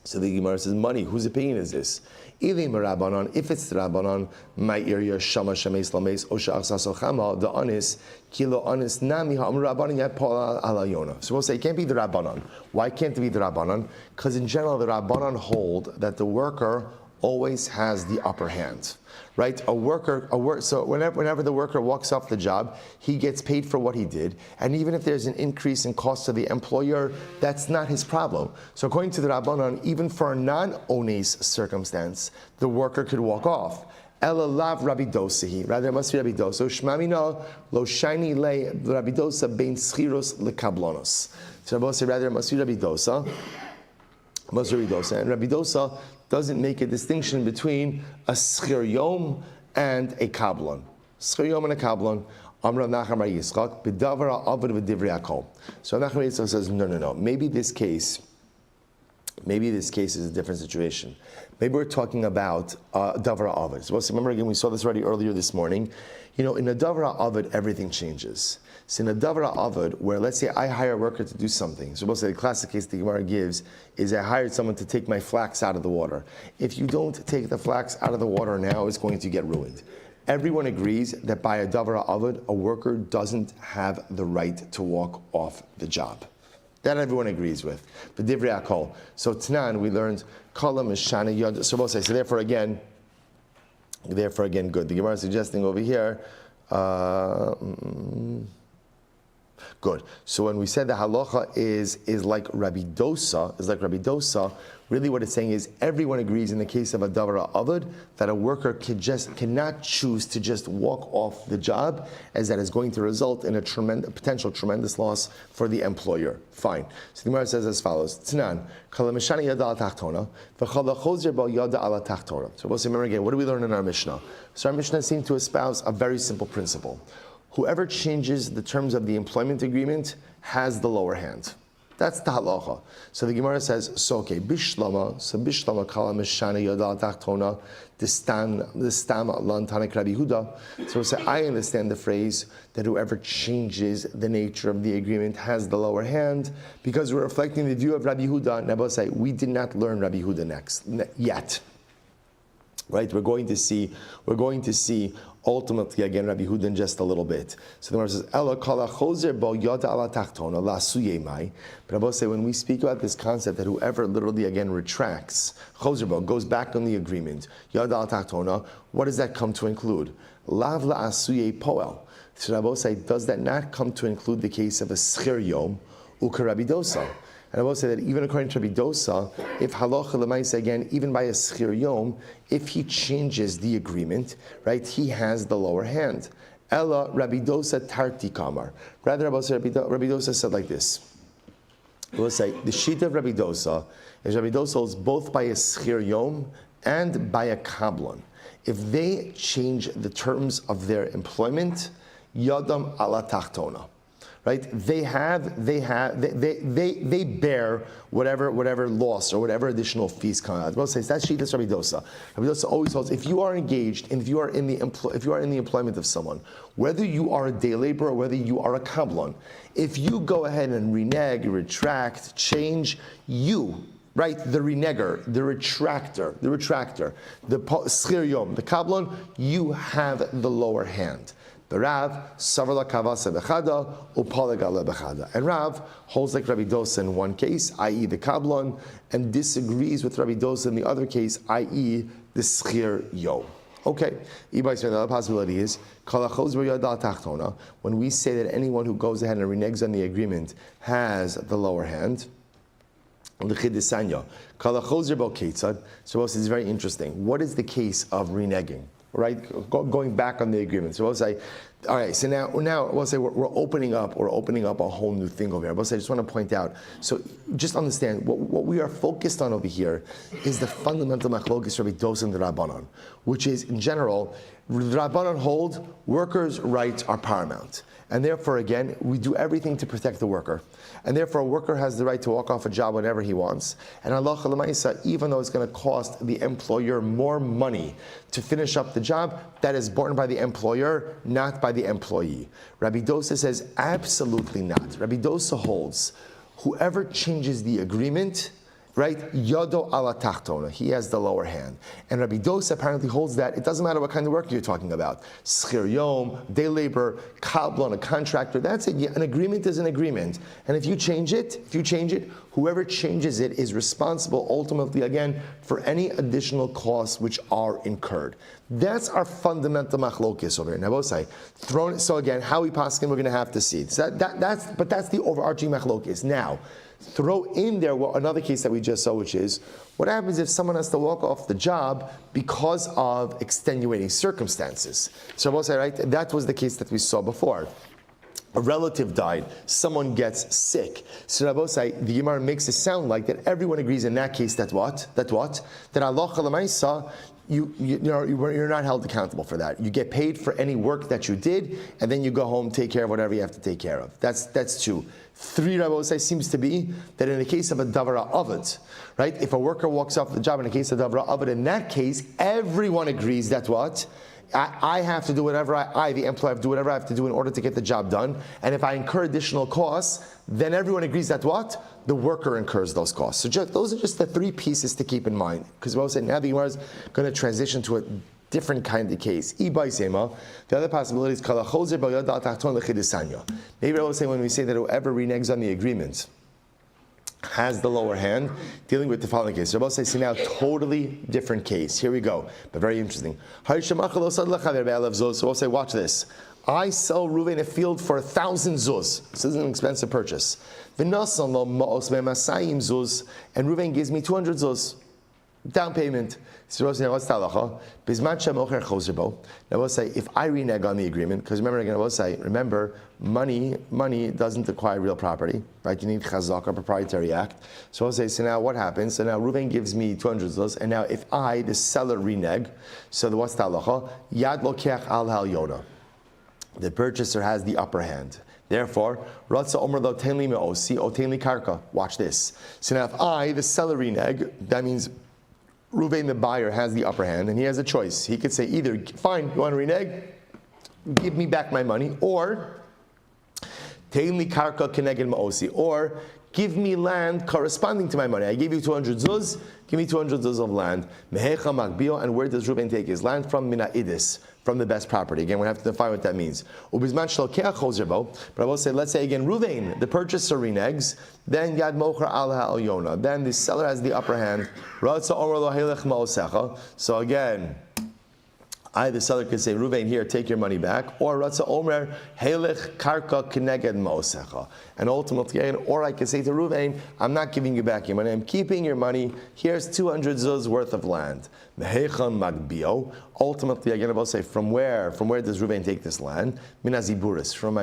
So the Gemara says, money. Whose opinion is this? If it's the Rabbanon, my area shama shames lames osha achsasochama the anis kilo anis nami ha'am Rabbanon yet paul alayona. So we'll say it can't be the Rabbanon. Why can't it be the Rabbanon? Because in general, the Rabbanon hold that the worker always has the upper hand, right? So whenever the worker walks off the job, he gets paid for what he did, and even if there's an increase in cost to the employer, that's not his problem. So according to the Rabbanon, even for a non-ones circumstance, the worker could walk off. Ela lav Rabbi Dosa, rather it must be Rabbi Dosa. Shmamina lo shiny le Rabbi Dosa bein schiros lekablonos. So Rabbi say rather it must be Rabbi Dosa. And Rabbi Dosa doesn't make a distinction between a schir yom and a kablan. Schir yom and a kablan. Amrav Nachman Bar Yitzchak b'davar ha'avad v'divrei hakol. So Nachman Bar Yitzchak says no. Maybe this case Maybe this case is a different situation. Maybe we're talking about Davra Avid. So remember again, we saw this already earlier this morning. In a Davra Avid, everything changes. So in a Davra Avid, where let's say I hire a worker to do something. So we'll say the classic case the Gemara gives is I hired someone to take my flax out of the water. If you don't take the flax out of the water now, it's going to get ruined. Everyone agrees that by a Davra Avid, a worker doesn't have the right to walk off the job. That everyone agrees with. But Divrei Akol. So Tnan, we learned Kala Mishana Yod. So we'll say, so therefore again, good. The Gemara is suggesting over here, good. So when we said the halacha is like Rabbi Dosa, really what it's saying is everyone agrees in the case of a Davra Avid that a worker cannot choose to just walk off the job, as that is going to result in a potential tremendous loss for the employer. Fine. So the Gemara says as follows: Tnan, kala mishana yada ala tachtona, v'chala chozer ba yada ala tachtona. So we'll say, remember again, what do we learn in our Mishnah? So our Mishnah seemed to espouse a very simple principle. Whoever changes the terms of the employment agreement has the lower hand. That's the halacha. So the Gemara says, Bishlama kala mishana yada tachtona, distam lantanek Rabbi Huda. So we say, I understand the phrase that whoever changes the nature of the agreement has the lower hand, because we're reflecting the view of Rabbi Huda. Now we'll say, we did not learn Rabbi Huda yet. Right? We're going to see ultimately again Rabbi Huda in just a little bit. So the Gemara says, Ela kala chozer bo yada ala tachtona la suyemai. But I will say, when we speak about this concept that whoever literally again retracts, chozer bo goes back on the agreement, yada ala tachtona, what does that come to include? Lav la asuye poel. So I will say, does that not come to include the case of a schir yom uka Rabbi Dosa? And I will say that even according to Rabbi Dosa, if halacha l'maisa again, even by a schir yom, if he changes the agreement, right, he has the lower hand. Ella Rabbi Dosa tarti kamar. Rather, Rabbi Dosa said like this. We'll say the sheet of Rabbi Dosa is Rabbi Dosa holds both by a schir yom and by a kablan. If they change the terms of their employment, yadam ala tachtona. Right? They bear whatever loss or whatever additional fees come out. Well, says that sheet is Rabbi Dosa. Rabbi Dosa always holds, if you are engaged and if you are in the employment of someone, whether you are a day laborer or whether you are a kablan, if you go ahead and renege, retract, change, right, the reneger, the retractor, the schir yom, the kablan, you have the lower hand. The Rav, Savar Kavasa Bechada, Upalagala Bechada. And Rav holds like Rabbi Dosa in one case, i.e. the Kablan, and disagrees with Rabbi Dosa in the other case, i.e. the Schir Yom. Okay, the other possibility is, when we say that anyone who goes ahead and reneges on the agreement has the lower hand, so it's very interesting. What is the case of reneging? Right, going back on the agreement. So we'll say, all right. So now we'll say we're opening up a whole new thing over here. We'll say I just want to point out. So just understand what we are focused on over here is the fundamental machlokes Rabbi Dosa and the Rabbanon, which is in general, the Rabbanon hold workers' rights are paramount, and therefore again we do everything to protect the worker. And therefore, a worker has the right to walk off a job whenever he wants. And halacha l'maisa, even though it's going to cost the employer more money to finish up the job, that is borne by the employer, not by the employee. Rabbi Dosa says, absolutely not. Rabbi Dosa holds, whoever changes the agreement, right, yodo ala tachtona, he has the lower hand. And Rabbi Dosa apparently holds that it doesn't matter what kind of work you're talking about. Schir yom, day labor, kablan, a contractor, that's it. An agreement is an agreement. And if you change it, whoever changes it is responsible ultimately, again, for any additional costs which are incurred. That's our fundamental machlokes over here. Now, both say, so again, how we paskin, we're going to have to see. So that's the overarching machlokes. Now, throw in there another case that we just saw, which is what happens if someone has to walk off the job because of extenuating circumstances. So I will say, right, that was the case that we saw before. A relative died, someone gets sick. So Rabosai, the Gemara makes it sound like that everyone agrees in that case that what? That halacha l'maisa, you're not held accountable for that. You get paid for any work that you did, and then you go home, take care of whatever you have to take care of. That's 2. 3, Rabbi say, seems to be that in the case of a davara avid, right? If a worker walks off the job in the case of davara avid, in that case, everyone agrees that what? I have to do whatever the employer, have to do whatever I have to do in order to get the job done. And if I incur additional costs, then everyone agrees that what? The worker incurs those costs. So those are just the 3 pieces to keep in mind. Because we'll say now the Gemara is going to transition to a different kind of case. The other possibility is maybe I will say when we say that whoever reneges on the agreement has the lower hand, dealing with the following case. Rabbi says, see now, totally different case. Here we go, but very interesting. So we'll say, watch this. I sell Reuven a field for 1,000 zuz. This is an expensive purchase. And Reuven gives me 200 zuz. Down payment. So what's the halacha? Now we'll say if I renege on the agreement, because remember again, I will say, remember, money doesn't acquire real property, right? You need chazak, or proprietary act. So I'll say, so now what happens? So now Reuven gives me 200 zuz, and now if I, the seller, renege, so what's the halacha? Yad lokeach al hal yona. The purchaser has the upper hand. Therefore, Ratza Omer lo tenli me'osi o tenli karka. Watch this. So now if I, the seller, renege, that means Reuven, the buyer, has the upper hand, and he has a choice. He could say either, fine, you want to renege? Give me back my money, or tenli karka keneged me'osi, or give me land corresponding to my money. I gave you 200 zuz, give me 200 zuz of land. Mehecha magbio, and where does Reuven take his land from? Mina idis, from the best property. Again, we have to define what that means. But I will say, let's say again, Reuven, the purchaser reneges, then Yad Mocher Al Ha'al then the seller has the upper hand. So again, I, the seller, could say, Reuven, here, take your money back. Or Ratza Omer, Helech Karka Keneged Ma'osecha. And ultimately, or I could say to Reuven, I'm not giving you back your money, I'm keeping your money. Here's 200 zuz worth of land. Mehechan Magbio. Ultimately, again, I will say, from where does Reuven take this land? Minaziburis, from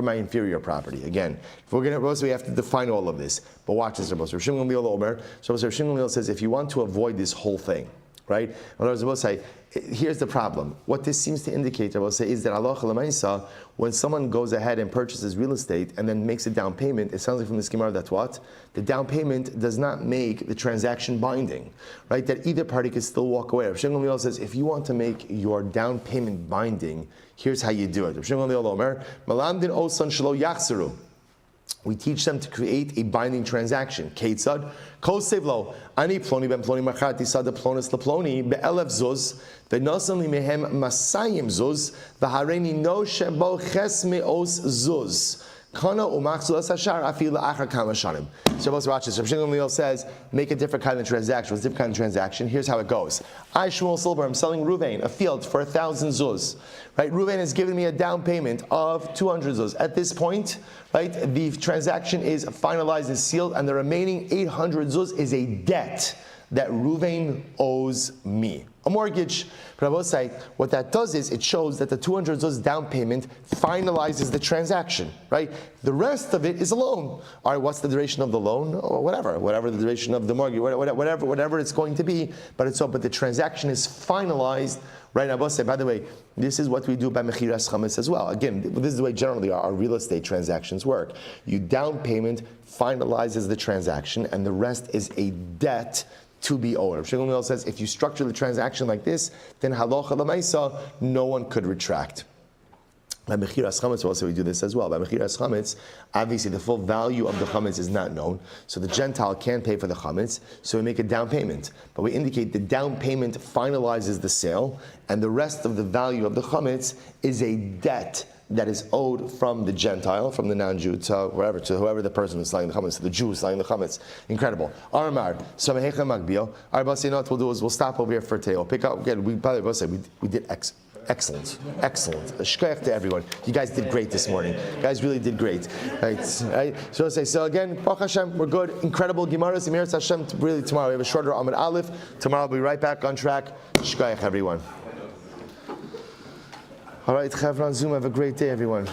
my inferior property. Again, if we're going to, we have to define all of this. But watch this, Rabbi Shmuel Silber. So Rabbi Shmuel Silber says, if you want to avoid this whole thing, right? What I was about to say, here's the problem. What this seems to indicate, I will say, is that Allah Chalamaysa, when someone goes ahead and purchases real estate and then makes a down payment, it sounds like from the schema that what? The down payment does not make the transaction binding, right? That either party could still walk away. Rav Shimon Gamliel says, if you want to make your down payment binding, here's how you do it. Rav Shimon Gamliel Omer, Malamdin Osan Shelo Yachzeru. We teach them to create a binding transaction. Keitzad, Kol Sevlo, Ani Ploni Ben Ploni Machati Sada Plonis Laploni, Be'elef Zuz, Ve'nosan Limehem Masayim Zuz, V'hareni No Shebo Ches Me'os Zuz. Kana u'machzulas hashar afil la'achar kama shanim. So let's watch this. Rabbi Shmuel Silber says, make a different kind of transaction. What's a different kind of transaction? Here's how it goes. I, Shmuel Silber, I'm selling Reuven a field for 1,000 zuz. Right? Reuven has given me a down payment of 200 zuz. At this point, right, the transaction is finalized and sealed, and the remaining 800 zuz is a debt that Reuven owes me. A mortgage. But I will say, what that does is it shows that the 200 zuz down payment finalizes the transaction, right? The rest of it is a loan. All right, what's the duration of the loan? Or whatever the duration of the mortgage, whatever it's going to be. But the transaction is finalized, right? I will say, by the way, this is what we do by mechiras chametz as well. Again, this is the way generally our real estate transactions work. You down payment finalizes the transaction, and the rest is a debt to be owed. Rav Shmuel says if you structure the transaction like this, then halacha l'maisa, no one could retract. By mechiras chametz also we do this as well. By mechiras chametz, obviously the full value of the chametz is not known, so the Gentile can't pay for the chametz, so we make a down payment. But we indicate the down payment finalizes the sale, and the rest of the value of the chametz is a debt that is owed from the Gentile, from the non-Jew, to whoever the person who's selling the chametz, to the Jew who's selling the chametz. Incredible. Aramar, so mehecha magbio. Arbasi, you know what we'll do is we'll stop over here for today. We'll pick up again. We did excellent. Shkoyach to everyone. You guys did great this morning. You guys really did great. Right? So again, Baruch Hashem, we're good. Incredible Gemaras, Emiras Hashem. Really tomorrow we have a shorter Amud Aleph. Tomorrow we'll be right back on track. Shkoyach everyone. All right, Chavran Zoom, have a great day, everyone.